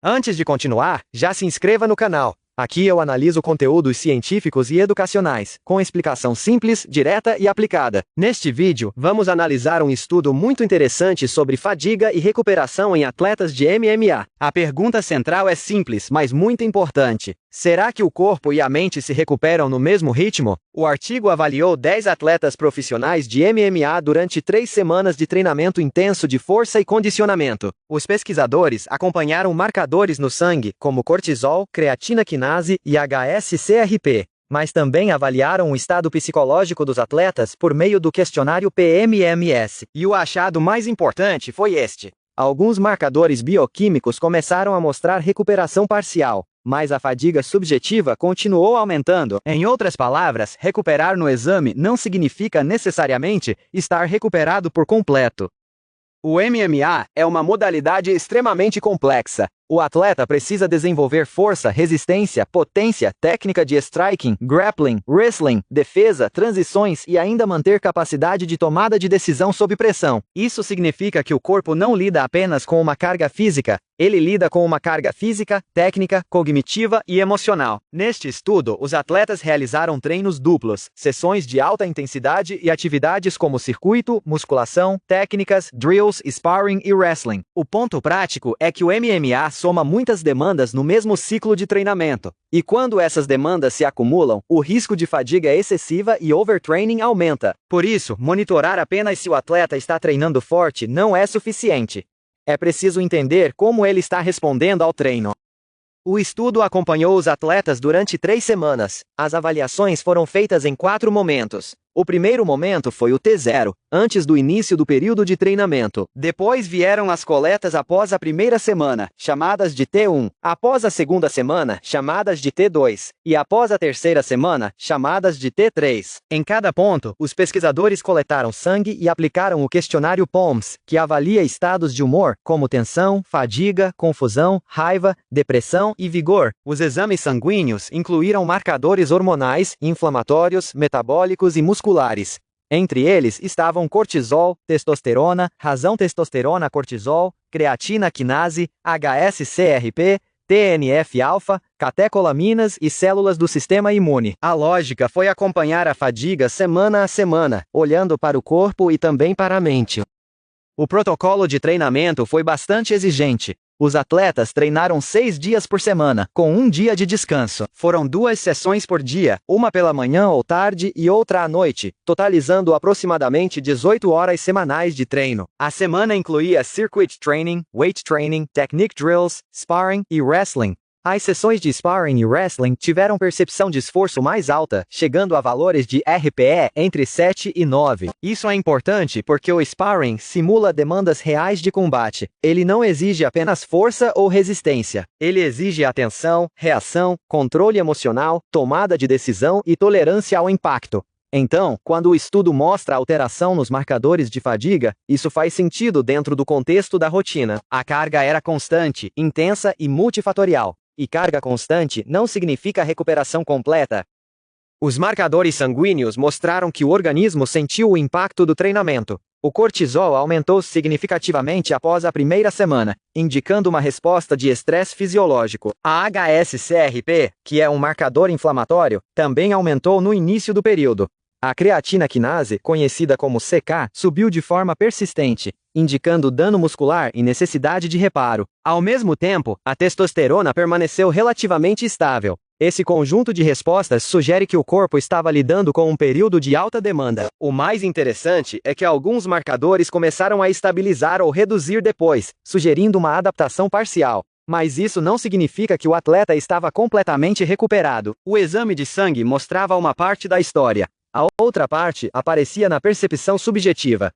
Antes de continuar, já se inscreva no canal. Aqui eu analiso conteúdos científicos e educacionais, com explicação simples, direta e aplicada. Neste vídeo, vamos analisar um estudo muito interessante sobre fadiga e recuperação em atletas de MMA. A pergunta central é simples, mas muito importante. Será que o corpo e a mente se recuperam no mesmo ritmo? O artigo avaliou 10 atletas profissionais de MMA durante 3 semanas de treinamento intenso de força e condicionamento. Os pesquisadores acompanharam marcadores no sangue, como cortisol, creatina quinase e HSCRP, mas também avaliaram o estado psicológico dos atletas por meio do questionário PMMS. E o achado mais importante foi este: alguns marcadores bioquímicos começaram a mostrar recuperação parcial, mas a fadiga subjetiva continuou aumentando. Em outras palavras, recuperar no exame não significa necessariamente estar recuperado por completo. O MMA é uma modalidade extremamente complexa. O atleta precisa desenvolver força, resistência, potência, técnica de striking, grappling, wrestling, defesa, transições e ainda manter capacidade de tomada de decisão sob pressão. Isso significa que o corpo não lida apenas com uma carga física, ele lida com uma carga física, técnica, cognitiva e emocional. Neste estudo, os atletas realizaram treinos duplos, sessões de alta intensidade e atividades como circuito, musculação, técnicas, drills, sparring e wrestling. O ponto prático é que o MMA soma muitas demandas no mesmo ciclo de treinamento. E quando essas demandas se acumulam, o risco de fadiga excessiva e overtraining aumenta. Por isso, monitorar apenas se o atleta está treinando forte não é suficiente. É preciso entender como ele está respondendo ao treino. O estudo acompanhou os atletas durante 3 semanas. As avaliações foram feitas em 4 momentos. O primeiro momento foi o T0, antes do início do período de treinamento. Depois vieram as coletas após a primeira semana, chamadas de T1. Após a segunda semana, chamadas de T2. E após a terceira semana, chamadas de T3. Em cada ponto, os pesquisadores coletaram sangue e aplicaram o questionário POMS, que avalia estados de humor, como tensão, fadiga, confusão, raiva, depressão e vigor. Os exames sanguíneos incluíram marcadores hormonais, inflamatórios, metabólicos e musculares. Entre eles estavam cortisol, testosterona, razão testosterona cortisol, creatina quinase, HSCRP, TNF-alfa, catecolaminas e células do sistema imune. A lógica foi acompanhar a fadiga semana a semana, olhando para o corpo e também para a mente. O protocolo de treinamento foi bastante exigente. Os atletas treinaram 6 dias por semana, com 1 dia de descanso. Foram 2 sessões por dia, uma pela manhã ou tarde e outra à noite, totalizando aproximadamente 18 horas semanais de treino. A semana incluía circuit training, weight training, technique drills, sparring e wrestling. As sessões de sparring e wrestling tiveram percepção de esforço mais alta, chegando a valores de RPE entre 7 e 9. Isso é importante porque o sparring simula demandas reais de combate. Ele não exige apenas força ou resistência. Ele exige atenção, reação, controle emocional, tomada de decisão e tolerância ao impacto. Então, quando o estudo mostra alteração nos marcadores de fadiga, isso faz sentido dentro do contexto da rotina. A carga era constante, intensa e multifatorial. E carga constante não significa recuperação completa. Os marcadores sanguíneos mostraram que o organismo sentiu o impacto do treinamento. O cortisol aumentou significativamente após a primeira semana, indicando uma resposta de estresse fisiológico. A HSCRP, que é um marcador inflamatório, também aumentou no início do período. A creatina quinase, conhecida como CK, subiu de forma persistente, indicando dano muscular e necessidade de reparo. Ao mesmo tempo, a testosterona permaneceu relativamente estável. Esse conjunto de respostas sugere que o corpo estava lidando com um período de alta demanda. O mais interessante é que alguns marcadores começaram a estabilizar ou reduzir depois, sugerindo uma adaptação parcial. Mas isso não significa que o atleta estava completamente recuperado. O exame de sangue mostrava uma parte da história. A outra parte aparecia na percepção subjetiva.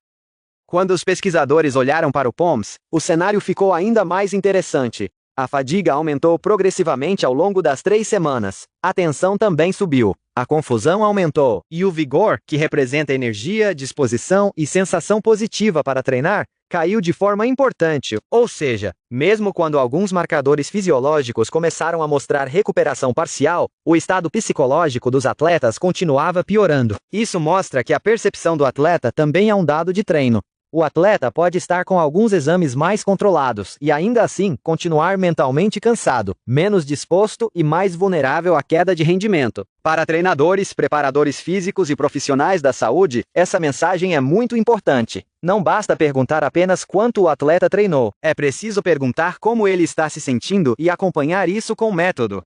Quando os pesquisadores olharam para o POMS, o cenário ficou ainda mais interessante. A fadiga aumentou progressivamente ao longo das 3 semanas. A tensão também subiu. A confusão aumentou. E o vigor, que representa energia, disposição e sensação positiva para treinar, caiu de forma importante, ou seja, mesmo quando alguns marcadores fisiológicos começaram a mostrar recuperação parcial, o estado psicológico dos atletas continuava piorando. Isso mostra que a percepção do atleta também é um dado de treino. o atleta pode estar com alguns exames mais controlados e ainda assim continuar mentalmente cansado, menos disposto e mais vulnerável à queda de rendimento. Para treinadores, preparadores físicos e profissionais da saúde, essa mensagem é muito importante. Não basta perguntar apenas quanto o atleta treinou, é preciso perguntar como ele está se sentindo e acompanhar isso com método.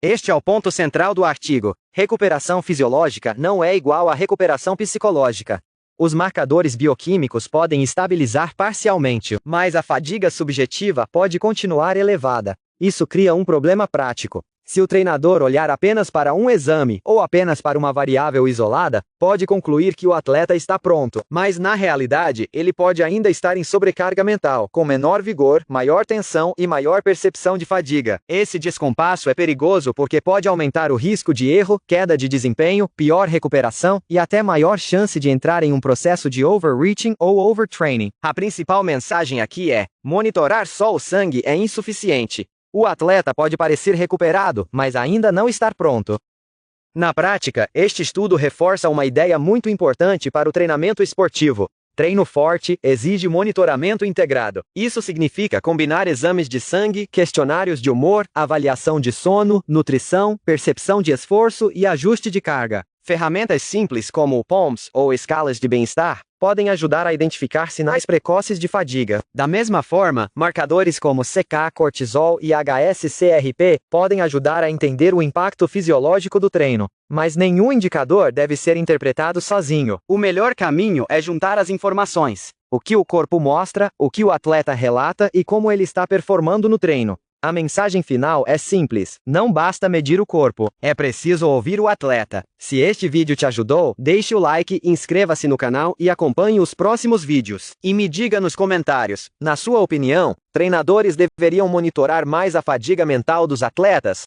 Este é o ponto central do artigo. Recuperação fisiológica não é igual à recuperação psicológica. Os marcadores bioquímicos podem estabilizar parcialmente, mas a fadiga subjetiva pode continuar elevada. Isso cria um problema prático. Se o treinador olhar apenas para um exame ou apenas para uma variável isolada, pode concluir que o atleta está pronto, mas na realidade ele pode ainda estar em sobrecarga mental, com menor vigor, maior tensão e maior percepção de fadiga. Esse descompasso é perigoso porque pode aumentar o risco de erro, queda de desempenho, pior recuperação e até maior chance de entrar em um processo de overreaching ou overtraining. A principal mensagem aqui é: monitorar só o sangue é insuficiente. O atleta pode parecer recuperado, mas ainda não estar pronto. Na prática, este estudo reforça uma ideia muito importante para o treinamento esportivo. Treino forte exige monitoramento integrado. Isso significa combinar exames de sangue, questionários de humor, avaliação de sono, nutrição, percepção de esforço e ajuste de carga. Ferramentas simples como o POMS ou escalas de bem-estar podem ajudar a identificar sinais precoces de fadiga. Da mesma forma, marcadores como CK, cortisol e HSCRP podem ajudar a entender o impacto fisiológico do treino. Mas nenhum indicador deve ser interpretado sozinho. O melhor caminho é juntar as informações: o que o corpo mostra, o que o atleta relata e como ele está performando no treino. A mensagem final é simples: não basta medir o corpo, é preciso ouvir o atleta. Se este vídeo te ajudou, deixe o like, inscreva-se no canal e acompanhe os próximos vídeos. E me diga nos comentários, na sua opinião, treinadores deveriam monitorar mais a fadiga mental dos atletas?